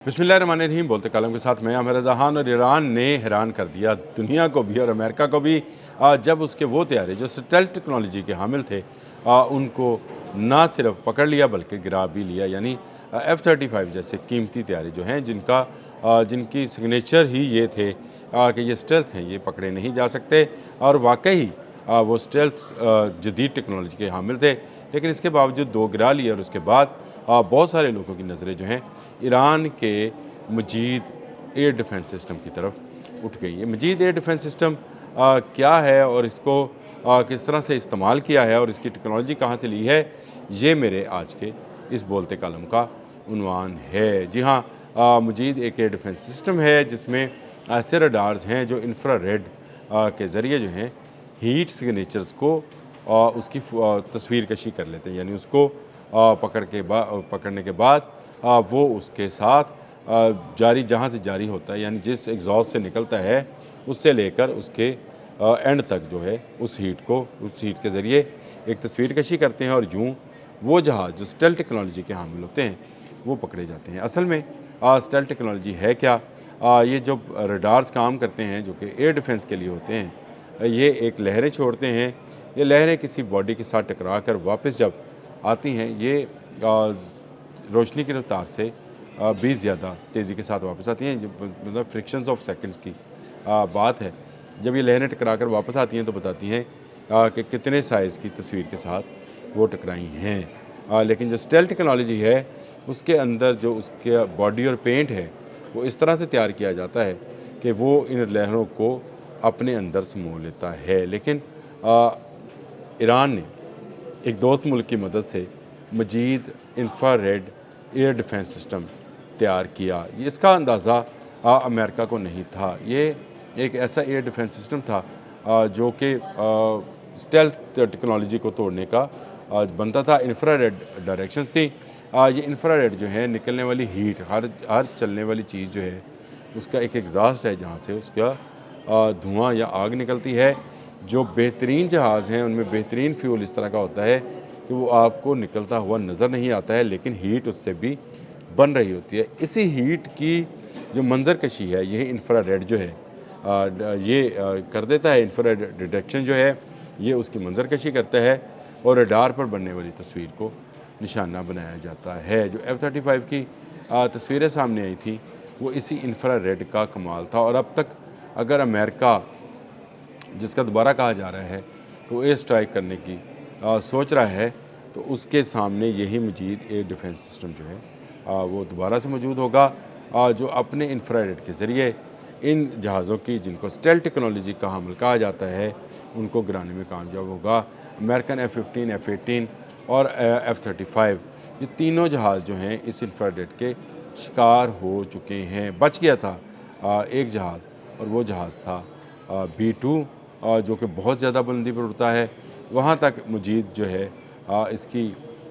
बिस्मिल्लाहिर्रहमानिर्रहीम। बोलते कलम के साथ मैं आमिर रज़ा खान। और ईरान ने हैरान कर दिया दुनिया को भी और अमेरिका को भी जब उसके वो तैयारे जो स्टेल्थ टेक्नोलॉजी के हामिल थे उनको ना सिर्फ पकड़ लिया बल्कि गिरा भी लिया। यानी F-35 जैसे कीमती तैयारे जो हैं जिनकी सिग्नेचर ही ये थे कि ये स्टेल्थ हैं, ये पकड़े नहीं जा सकते। और वाकई वो स्टेल्थ जदीद टेक्नोलॉजी के हामिल थे, लेकिन इसके बावजूद दो गिरा लिए। और उसके बाद बहुत सारे लोगों की नज़रें जो हैं ईरान के मजीद एयर डिफेंस सिस्टम की तरफ उठ गई है। मजीद एयर डिफेंस सिस्टम क्या है और इसको किस तरह से इस्तेमाल किया है और इसकी टेक्नोलॉजी कहाँ से ली है, ये मेरे आज के इस बोलते कलम का उन्वान है। जी हाँ, मजीद एक एयर डिफेंस सिस्टम है जिसमें ऐसे रडार्स हैं जो इंफ्रारेड के ज़रिए जो हैं हीट सिग्नेचर्स को उसकी तस्वीर कशी कर लेते हैं। यानी उसको पकड़ने के बाद वो उसके साथ जारी जहाँ से जारी होता है, यानी जिस एग्जॉस्ट से निकलता है उससे लेकर उसके एंड तक जो है उस हीट के ज़रिए एक तस्वीर कशी करते हैं। और यूँ वो जहाज़ जो स्टेल्थ टेक्नोलॉजी के हामिल होते हैं वो पकड़े जाते हैं। असल में स्टेल्थ टेक्नोलॉजी है क्या? ये जो रडार्स काम करते हैं जो कि एयर डिफेंस के लिए होते हैं, ये एक लहरें छोड़ते हैं। ये लहरें किसी बॉडी के साथ टकरा कर वापस जब आती हैं, ये रोशनी की रफ्तार से भी ज़्यादा तेज़ी के साथ वापस आती हैं। मतलब फ्रिक्शंस ऑफ सेकंड्स की बात है। जब ये लहरें टकरा कर वापस आती हैं तो बताती हैं कि कितने साइज़ की तस्वीर के साथ वो टकराई हैं। लेकिन जो स्टेल्थ टेक्नोलॉजी है उसके अंदर जो उसके बॉडी और पेंट है वो इस तरह से तैयार किया जाता है कि वो इन लहरों को अपने अंदर समो लेता है। लेकिन ईरान ने एक दोस्त मुल्क की मदद से मजीद इंफ्रारेड एयर डिफेंस सिस्टम तैयार किया। इसका अंदाज़ा अमेरिका को नहीं था। ये एक ऐसा एयर डिफेंस सिस्टम था जो कि स्टेल्थ टेक्नोलॉजी को तोड़ने का बनता था। इंफ्रारेड डायरेक्शंस थी। ये इंफ्रारेड जो है निकलने वाली हीट, हर चलने वाली चीज़ जो है उसका एक एग्जॉस्ट है जहाँ से उसका धुआं या आग निकलती है। जो बेहतरीन जहाज़ हैं उनमें बेहतरीन फ्यूल इस तरह का होता है कि वो आपको निकलता हुआ नज़र नहीं आता है, लेकिन हीट उससे भी बन रही होती है। इसी हीट की जो मंजर कशी है यही इंफ्रारेड जो है कर देता है। इंफ्रारेड डिटेक्शन जो है ये उसकी मंजर कशी करता है और रडार पर बनने वाली तस्वीर को निशाना बनाया जाता है। जो F-35 की तस्वीरें सामने आई थी वो इसी इंफ्रारेड का कमाल था। और अब तक अगर अमेरिका, जिसका दोबारा कहा जा रहा है तो एयर स्ट्राइक करने की सोच रहा है, तो उसके सामने यही मजीद एयर डिफेंस सिस्टम जो है वो दोबारा से मौजूद होगा जो अपने इंफ्रारेड के ज़रिए इन जहाज़ों की, जिनको स्टेल्थ टेक्नोलॉजी का हामिल कहा जाता है, उनको गिराने में कामयाब होगा। अमेरिकन F-15, F-18 और F-35 ये तीनों जहाज़ जो हैं इस इंफ्रारेड के शिकार हो चुके हैं। बच गया था एक जहाज़, और वो जहाज़ था B-2 जो कि बहुत ज़्यादा बुलंदी पर उड़ता है। वहाँ तक मजीद जो है इसकी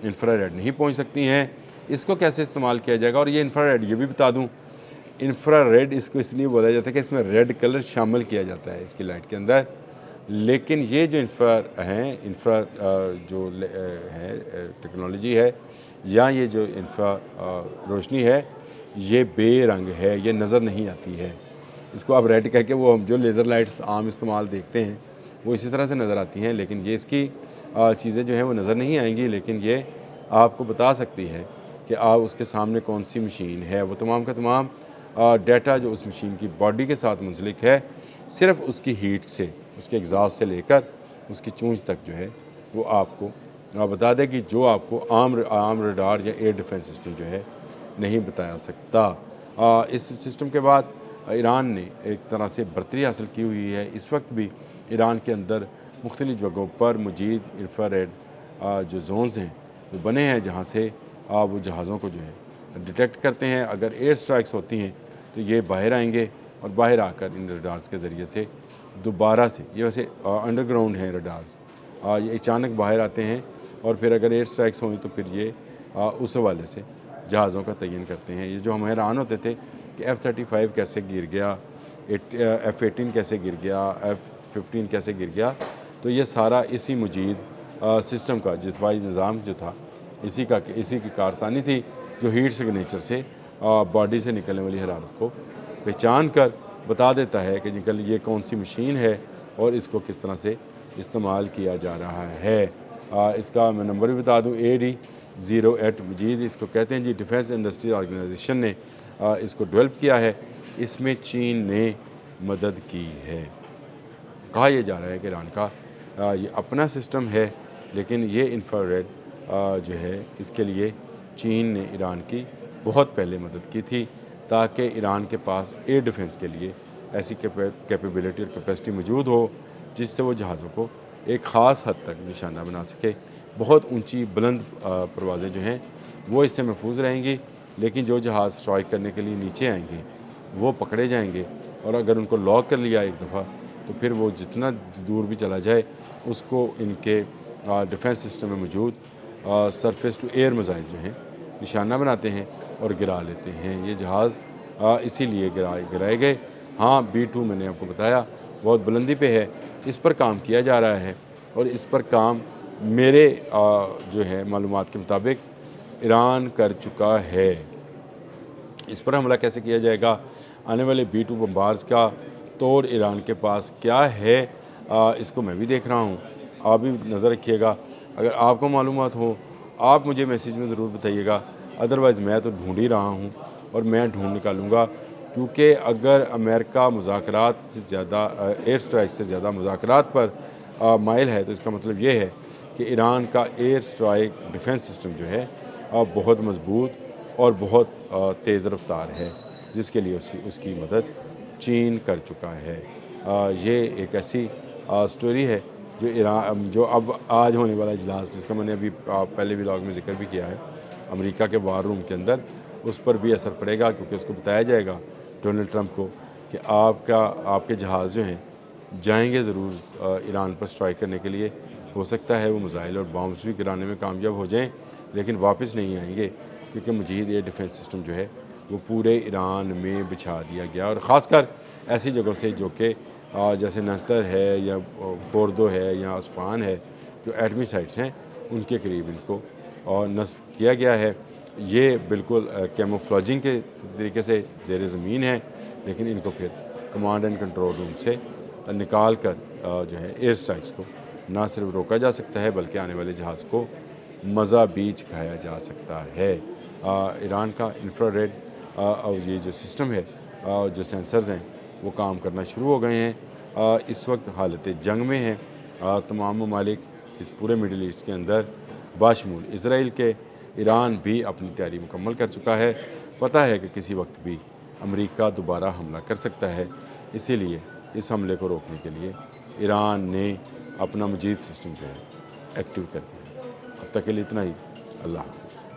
इंफ्रारेड नहीं पहुँच सकती हैं। इसको कैसे इस्तेमाल किया जाएगा? और ये इंफ्रारेड, ये भी बता दूँ, इंफ्रारेड इसको इसलिए बोला जाता है कि इसमें रेड कलर शामिल किया जाता है इसकी लाइट के अंदर। लेकिन ये जो इंफ्रा है टेक्नोलॉजी है, या ये जो इंफ्रा रोशनी है, ये बेरंग है, ये नज़र नहीं आती है। इसको आप रेड कह के, वो हम जो लेज़र लाइट्स आम इस्तेमाल देखते हैं वो इसी तरह से नज़र आती हैं, लेकिन ये इसकी चीज़ें जो हैं वो नज़र नहीं आएंगी। लेकिन ये आपको बता सकती है कि आप उसके सामने कौन सी मशीन है। वो तमाम का तमाम डाटा जो उस मशीन की बॉडी के साथ मुंसलिक है, सिर्फ उसकी हीट से, उसके एग्जॉस्ट से लेकर उसकी चूंच तक जो है वो आपको बता देगी, जो आपको आम रडार या एयर डिफेंस सिस्टम जो है नहीं बताया सकता। इस सिस्टम के बाद ईरान ने एक तरह से बर्तरी हासिल की हुई है। इस वक्त भी ईरान के अंदर मुख्तलिफ़ जगहों पर मजीद इंफ्रारेड जो जोन्स हैं वो बने हैं, जहाँ से वो जहाज़ों को जो है डिटेक्ट करते हैं। अगर एयर स्ट्राइक्स होती हैं तो ये बाहर आएंगे और बाहर आकर इन रडार्स के ज़रिए से दोबारा से, ये वैसे अंडरग्राउंड हैं रडार्स, ये अचानक बाहर आते हैं और फिर अगर एयर स्ट्राइक्स हुई तो फिर ये उस हवाले से जहाज़ों का तयन करते हैं। ये जो हम हैरान होते थे कि F-35 कैसे गिर गया, F-18 कैसे गिर गया, F-15 कैसे गिर गया, तो ये सारा इसी मजीद सिस्टम का, जितवाई निज़ाम जो था, इसी की कारस्तानी थी जो हीट सिग्नेचर से बॉडी से निकलने वाली हरारत को पहचान कर बता देता है कि निकल ये कौन सी मशीन है और इसको किस तरह से इस्तेमाल किया जा रहा है। इसका मैं नंबर भी बता दूं, AD08 मजीद इसको कहते हैं जी। डिफेंस इंडस्ट्री ऑर्गेनाइजेशन ने इसको डेवलप किया है। इसमें चीन ने मदद की है। कहा यह जा रहा है कि ईरान का ये अपना सिस्टम है, लेकिन ये इंफ्रारेड जो है इसके लिए चीन ने ईरान की बहुत पहले मदद की थी, ताकि ईरान के पास एयर डिफेंस के लिए ऐसी कैपेबिलिटी और कैपेसिटी मौजूद हो जिससे वो जहाज़ों को एक ख़ास हद तक निशाना बना सके। बहुत ऊंची बुलंद परवाज़ें जो हैं वो इससे महफूज रहेंगी, लेकिन जो जहाज़ स्ट्राइक करने के लिए नीचे आएंगे वो पकड़े जाएंगे, और अगर उनको लॉक कर लिया एक दफ़ा तो फिर वो जितना दूर भी चला जाए उसको इनके डिफेंस सिस्टम में मौजूद सरफेस टू एयर मिसाइल जो हैं निशाना बनाते हैं और गिरा लेते हैं। ये जहाज़ इसीलिए गिराए गए। हाँ, B2 मैंने आपको बताया बहुत बुलंदी पे है, इस पर काम किया जा रहा है, और इस पर काम मेरे जो है मालूमात के मुताबिक ईरान कर चुका है। इस पर हमला कैसे किया जाएगा, आने वाले B2 बम्बार्स का तोड़ ईरान के पास क्या है, इसको मैं भी देख रहा हूँ। आप भी नज़र रखिएगा। अगर आपको मालूमात हो आप मुझे मैसेज में ज़रूर बताइएगा, अदरवाइज़ मैं तो ढूंढ ही रहा हूँ और मैं ढूंढ निकालूँगा। क्योंकि अगर अमेरिका मुज़ाकरात से ज़्यादा एयर स्ट्राइक से ज़्यादा मुज़ाकरात पर माइल है, तो इसका मतलब ये है कि ईरान का एयर स्ट्राइक डिफेंस सिस्टम जो है बहुत मजबूत और बहुत तेज़ रफ्तार है, जिसके लिए उसकी मदद चीन कर चुका है। ये एक ऐसी स्टोरी है जो अब आज होने वाला इजलास, जिसका मैंने अभी पहले व्लॉग में जिक्र भी किया है, अमेरिका के वार रूम के अंदर, उस पर भी असर पड़ेगा, क्योंकि उसको बताया जाएगा डोनाल्ड ट्रंप को कि आपके जहाज़ जो हैं जाएंगे ज़रूर ईरान पर स्ट्राइक करने के लिए। हो सकता है वो मिसाइल और बॉम्ब्स भी गिराने में कामयाब हो जाएं, लेकिन वापस नहीं आएंगे, क्योंकि मजीद एयर डिफेंस सिस्टम जो है वो पूरे ईरान में बिछा दिया गया। और ख़ासकर ऐसी जगहों से जो कि जैसे नहतर है या फोर्दो है या अस्फान है, जो एटमी साइट्स हैं, उनके करीब इनको नस्ब किया गया है। ये बिल्कुल कैमोफ्लॉजिंग के तरीके से ज़ेर ज़मीन है, लेकिन इनको फिर कमांड एंड कंट्रोल रूम से निकाल कर जो है एयर स्ट्राइक्स को ना सिर्फ रोका जा सकता है, बल्कि आने वाले जहाज़ को मज़ा भी चखाया जा सकता है। ईरान का इंफ्रारेड ये जो सिस्टम है, जो सेंसर्स हैं, वो काम करना शुरू हो गए हैं। इस वक्त हालत जंग में हैं तमाम ममालिक इस पूरे मिडिल ईस्ट के अंदर, बाशमूल इसराइल के। ईरान भी अपनी तैयारी मुकम्मल कर चुका है। पता है कि किसी वक्त भी अमेरिका दोबारा हमला कर सकता है, इसीलिए इस हमले को रोकने के लिए ईरान ने अपना मजीद सिस्टम जो है एक्टिव कर दिया। अब तक के लिए इतना ही। अल्लाह हाफ़िज़।